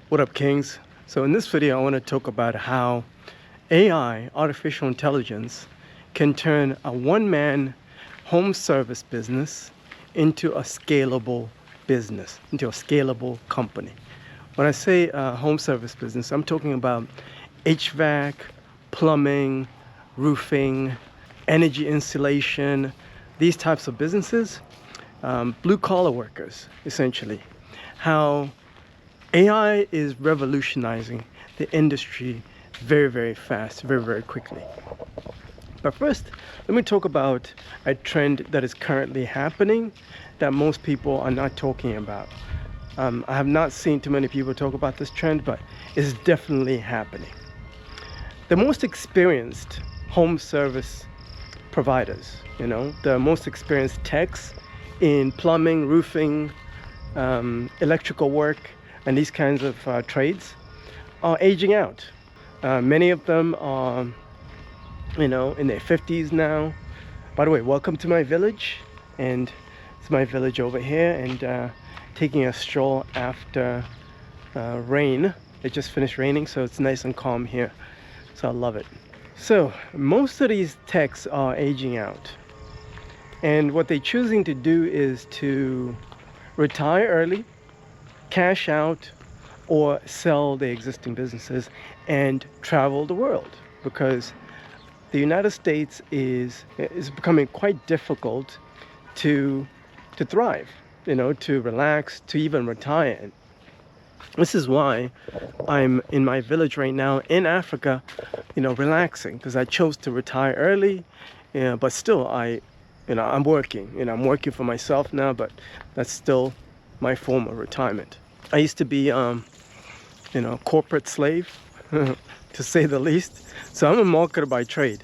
What up, Kings? So in this video, I want to talk about how AI, artificial intelligence, can turn a one-man home service business into a scalable business, into a scalable company. When I say home service business, I'm talking about HVAC, plumbing, roofing, energy insulation, these types of businesses, blue-collar workers, essentially. How AI is revolutionizing the industry very, very fast, very, very quickly. But first, let me talk about a trend that is currently happening that most people are not talking about. I have not seen too many people talk about this trend, but it's definitely happening. The most experienced home service providers, the most experienced techs in plumbing, roofing, electrical work, and these kinds of trades are aging out. Many of them are, in their 50s now. By the way, welcome to my village, and it's my village over here, and taking a stroll after rain. It just finished raining, so it's nice and calm here, so I love it. So most of these techs are aging out, and what they're choosing to do is to retire early, cash out, or sell their existing businesses and travel the world, because the United States is becoming quite difficult to thrive, to relax, to even retire in. This is why I'm in my village right now in Africa, relaxing, because I chose to retire early, but still I'm working. I'm working for myself now, but that's still my form of retirement. I used to be, a corporate slave, to say the least. So I'm a marketer by trade.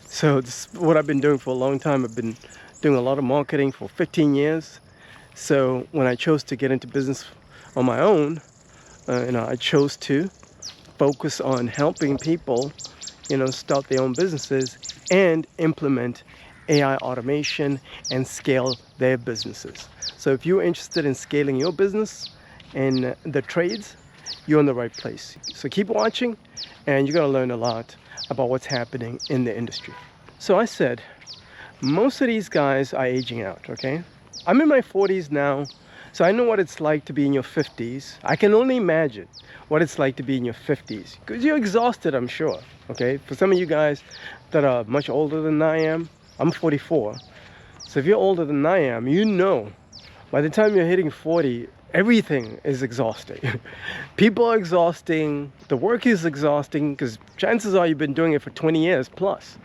So this is what I've been doing for a long time. I've been doing a lot of marketing for 15 years. So when I chose to get into business on my own, I chose to focus on helping people, start their own businesses and implement AI automation and scale their businesses. So if you're interested in scaling your business and the trades, you're in the right place. So keep watching, and you're going to learn a lot about what's happening in the industry. So I said, most of these guys are aging out, okay? I'm in my 40s now, so I know what it's like to be in your 50s. I can only imagine what it's like to be in your 50s, because you're exhausted, I'm sure, okay? For some of you guys that are much older than I am, I'm 44. So if you're older than I am, by the time you're hitting 40, everything is exhausting. People are exhausting, the work is exhausting, because chances are you've been doing it for 20 years plus.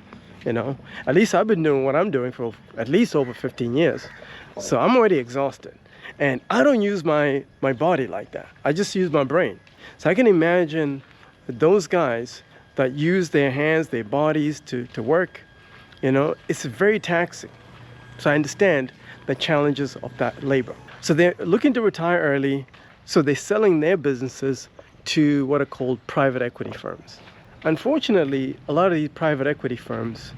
At least I've been doing what I'm doing for at least over 15 years. So I'm already exhausted. And I don't use my body like that. I just use my brain. So I can imagine those guys that use their hands, their bodies to work, it's very taxing. So I understand the challenges of that labor. So they're looking to retire early, so they're selling their businesses to what are called private equity firms. Unfortunately, a lot of these private equity firms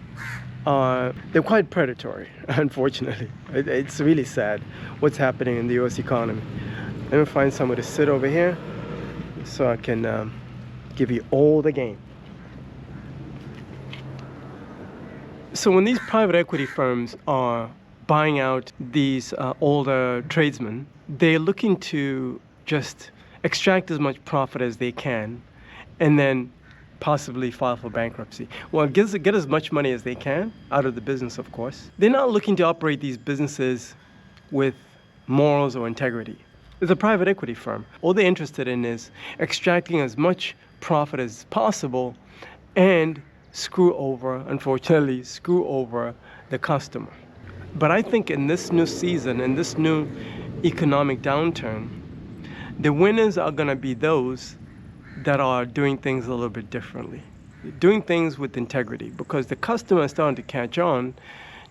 they're quite predatory, unfortunately. It's really sad what's happening in the US economy. Let me find somewhere to sit over here so I can give you all the game. So when these private equity firms are buying out these older tradesmen, they're looking to just extract as much profit as they can and then possibly file for bankruptcy. Well, get as much money as they can out of the business, of course. They're not looking to operate these businesses with morals or integrity. It's a private equity firm. All they're interested in is extracting as much profit as possible and unfortunately, screw over the customer. But I think in this new season, in this new economic downturn, the winners are going to be those that are doing things a little bit differently, doing things with integrity, because the customer is starting to catch on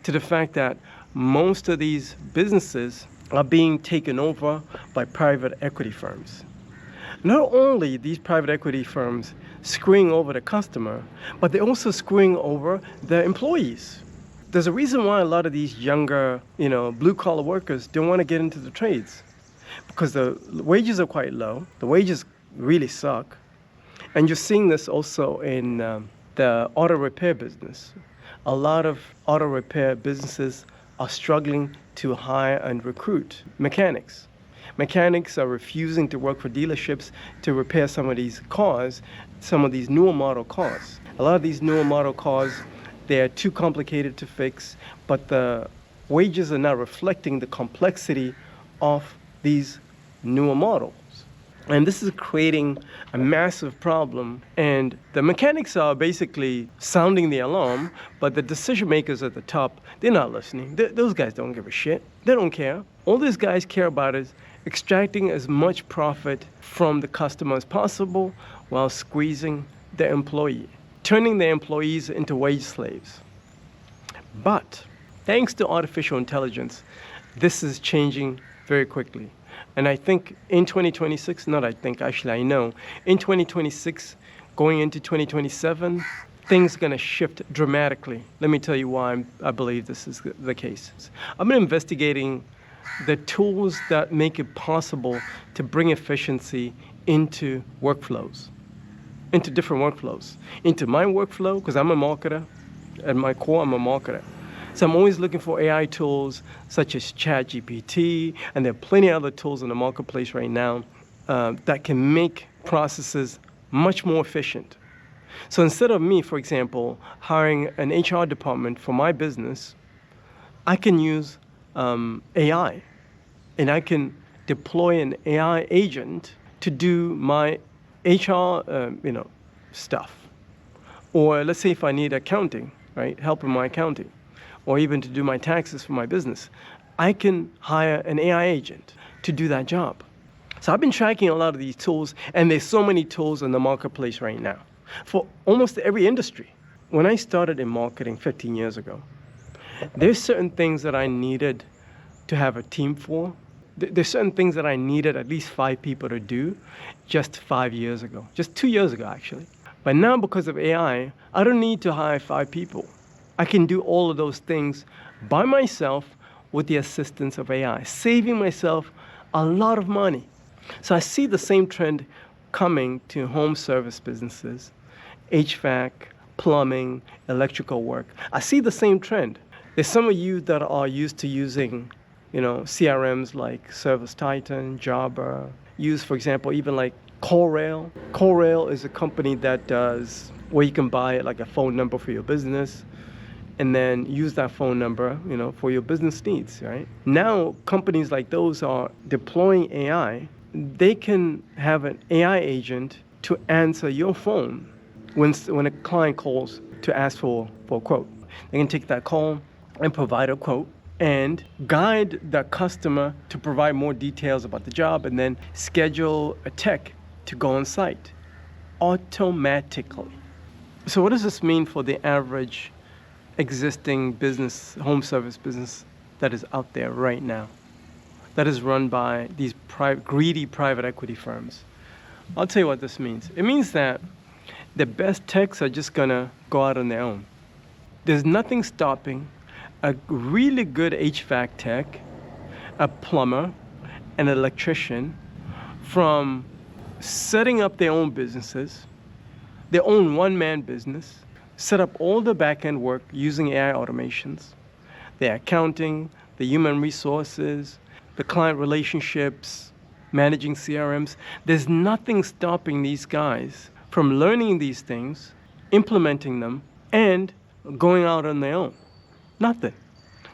to the fact that most of these businesses are being taken over by private equity firms. Not only these private equity firms screwing over the customer, but they're also screwing over their employees. There's a reason why a lot of these younger, blue-collar workers don't want to get into the trades, because the wages are quite low. The wages really suck. And you're seeing this also in the auto repair business. A lot of auto repair businesses are struggling to hire and recruit mechanics. Mechanics are refusing to work for dealerships to repair some of these cars, some of these newer model cars. A lot of these newer model cars, they're too complicated to fix, but the wages are not reflecting the complexity of these newer models. And this is creating a massive problem. And the mechanics are basically sounding the alarm, but the decision makers at the top, they're not listening. Those guys don't give a shit. They don't care. All these guys care about is extracting as much profit from the customer as possible while squeezing the employee, turning the employees into wage slaves. But thanks to artificial intelligence, this is changing very quickly. And I think in 2026, not I think, actually I know, in 2026, going into 2027, things are going to shift dramatically. Let me tell you why I believe this is the case. I've been investigating the tools that make it possible to bring efficiency into workflows, into different workflows, into my workflow, because I'm a marketer. At my core, I'm a marketer. So I'm always looking for AI tools such as ChatGPT, and there are plenty of other tools in the marketplace right now that can make processes much more efficient. So instead of me, for example, hiring an HR department for my business, I can use AI, and I can deploy an AI agent to do my HR stuff. Or let's say if I need accounting, right, help in my accounting, or even to do my taxes for my business, I can hire an AI agent to do that job. So I've been tracking a lot of these tools, and there's so many tools in the marketplace right now for almost every industry. When I started in marketing 15 years ago, there's certain things that I needed to have a team for. There's certain things that I needed at least 5 people to do just 5 years ago, just 2 years ago actually. But now because of AI, I don't need to hire 5 people. I can do all of those things by myself with the assistance of AI, saving myself a lot of money. So I see the same trend coming to home service businesses, HVAC, plumbing, electrical work. I see the same trend. There's some of you that are used to using, CRMs like Service Titan, Jabber, use, for example, even like CallRail. CallRail is a company that does where you can buy like a phone number for your business and then use that phone number, for your business needs, right? Now, companies like those are deploying AI. They can have an AI agent to answer your phone when a client calls to ask for a quote. They can take that call and provide a quote and guide the customer to provide more details about the job and then schedule a tech to go on site automatically. So what does this mean for the average existing business, home service business that is out there right now, that is run by these greedy private equity firms? I'll tell you what this means. It means that the best techs are just gonna go out on their own. There's nothing stopping a really good HVAC tech, a plumber, an electrician from setting up their own businesses, their own one-man business, set up all the back-end work using AI automations, the accounting, the human resources, the client relationships, managing CRMs. There's nothing stopping these guys from learning these things, implementing them, and going out on their own. Nothing.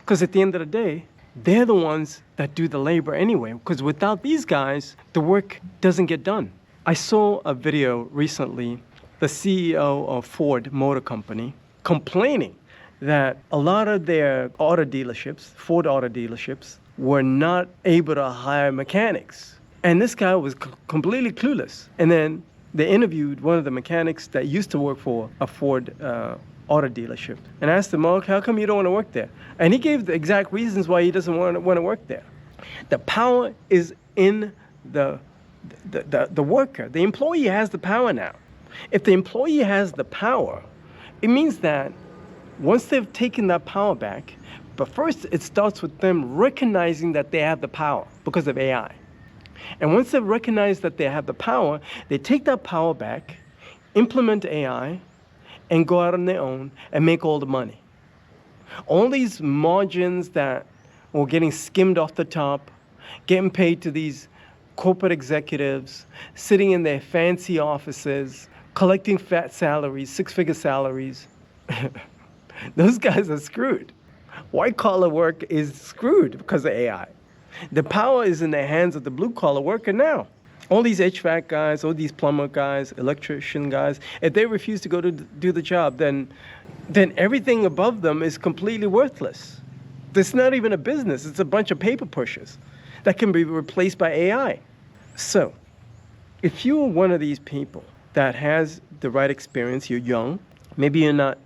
Because at the end of the day, they're the ones that do the labor anyway, because without these guys, the work doesn't get done. I saw a video recently, the CEO of Ford Motor Company, complaining that a lot of their auto dealerships, Ford auto dealerships, were not able to hire mechanics. And this guy was completely clueless. And then they interviewed one of the mechanics that used to work for a Ford auto dealership and asked him, "Mark, how come you don't want to work there?" And he gave the exact reasons why he doesn't want to work there. The power is in the worker. The employee has the power now. If the employee has the power, it means that once they've taken that power back, but first it starts with them recognizing that they have the power because of AI. And once they recognize that they have the power, they take that power back, implement AI, and go out on their own and make all the money. All these margins that were getting skimmed off the top, getting paid to these corporate executives, sitting in their fancy offices, collecting fat salaries, six-figure salaries, those guys are screwed. White-collar work is screwed because of AI. The power is in the hands of the blue-collar worker now. All these HVAC guys, all these plumber guys, electrician guys, if they refuse to go to do the job, then everything above them is completely worthless. It's not even a business. It's a bunch of paper pushers that can be replaced by AI. So, if you're one of these people that has the right experience, you're young, maybe you're not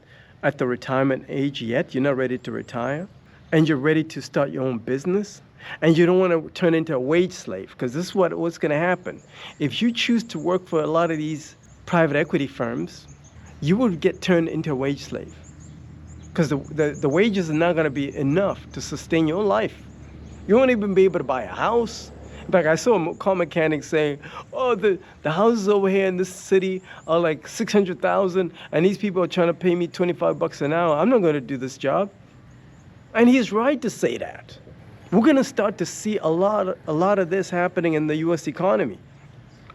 at the retirement age yet, you're not ready to retire, and you're ready to start your own business, and you don't want to turn into a wage slave, because this is what's going to happen. If you choose to work for a lot of these private equity firms, you will get turned into a wage slave, because the wages are not going to be enough to sustain your life. You won't even be able to buy a house. In fact, I saw a car mechanic saying, oh, the houses over here in this city are like $600,000, and these people are trying to pay me $25 an hour. I'm not going to do this job. And he's right to say that. We're going to start to see a lot of this happening in the U.S. economy.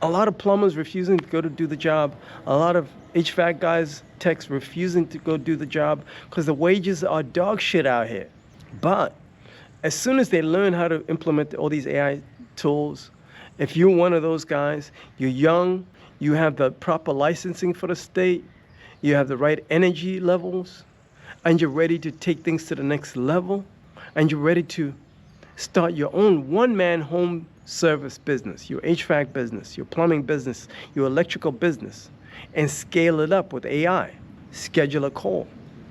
A lot of plumbers refusing to go to do the job. A lot of HVAC guys, techs refusing to go do the job because the wages are dog shit out here. But as soon as they learn how to implement all these AI tools, if you're one of those guys, you're young, you have the proper licensing for the state, you have the right energy levels, and you're ready to take things to the next level, and you're ready to start your own one-man home service business, your HVAC business, your plumbing business, your electrical business, and scale it up with AI. Schedule a call.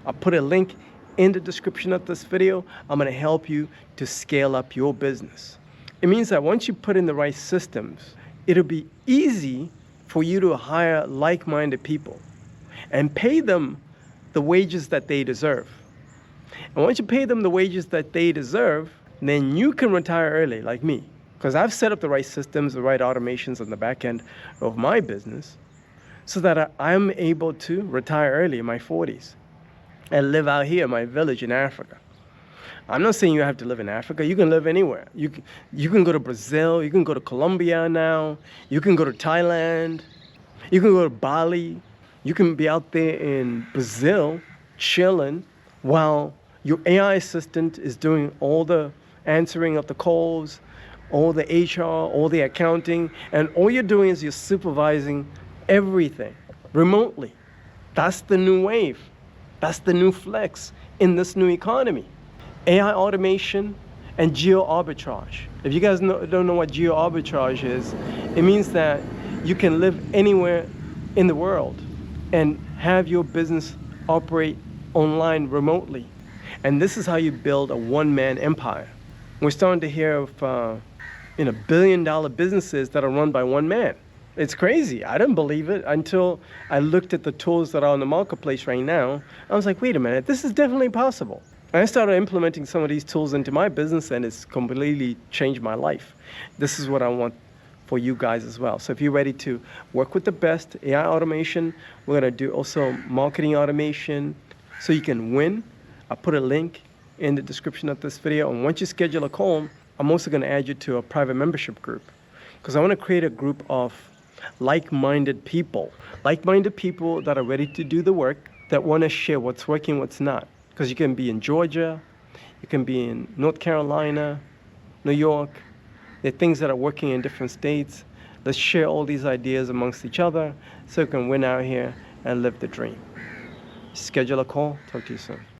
I'll put a link in the description of this video. I'm going to help you to scale up your business. It means that once you put in the right systems, it'll be easy for you to hire like-minded people and pay them the wages that they deserve. And once you pay them the wages that they deserve, then you can retire early, like me. Because I've set up the right systems, the right automations on the back end of my business so that I'm able to retire early in my 40s and live out here in my village in Africa. I'm not saying you have to live in Africa. You can live anywhere. You can go to Brazil. You can go to Colombia now. You can go to Thailand. You can go to Bali. You can be out there in Brazil chilling while your AI assistant is doing all the answering of the calls, all the HR, all the accounting, and all you're doing is you're supervising everything remotely. That's the new wave. That's the new flex in this new economy. AI automation and geo arbitrage. If you guys don't know what geo arbitrage is, it means that you can live anywhere in the world and have your business operate online remotely. And this is how you build a one-man empire. We're starting to hear of billion-dollar businesses that are run by one man. It's crazy. I didn't believe it until I looked at the tools that are on the marketplace right now. I was like, wait a minute, this is definitely possible. And I started implementing some of these tools into my business, and it's completely changed my life. This is what I want for you guys as well. So if you're ready to work with the best AI automation, we're going to do also marketing automation so you can win. I'll put a link in the description of this video. And once you schedule a call, I'm also going to add you to a private membership group because I want to create a group of like-minded people that are ready to do the work, that want to share what's working, what's not. Because you can be in Georgia, you can be in North Carolina, New York. There are things that are working in different states. Let's share all these ideas amongst each other so we can win out here and live the dream. Schedule a call. Talk to you soon.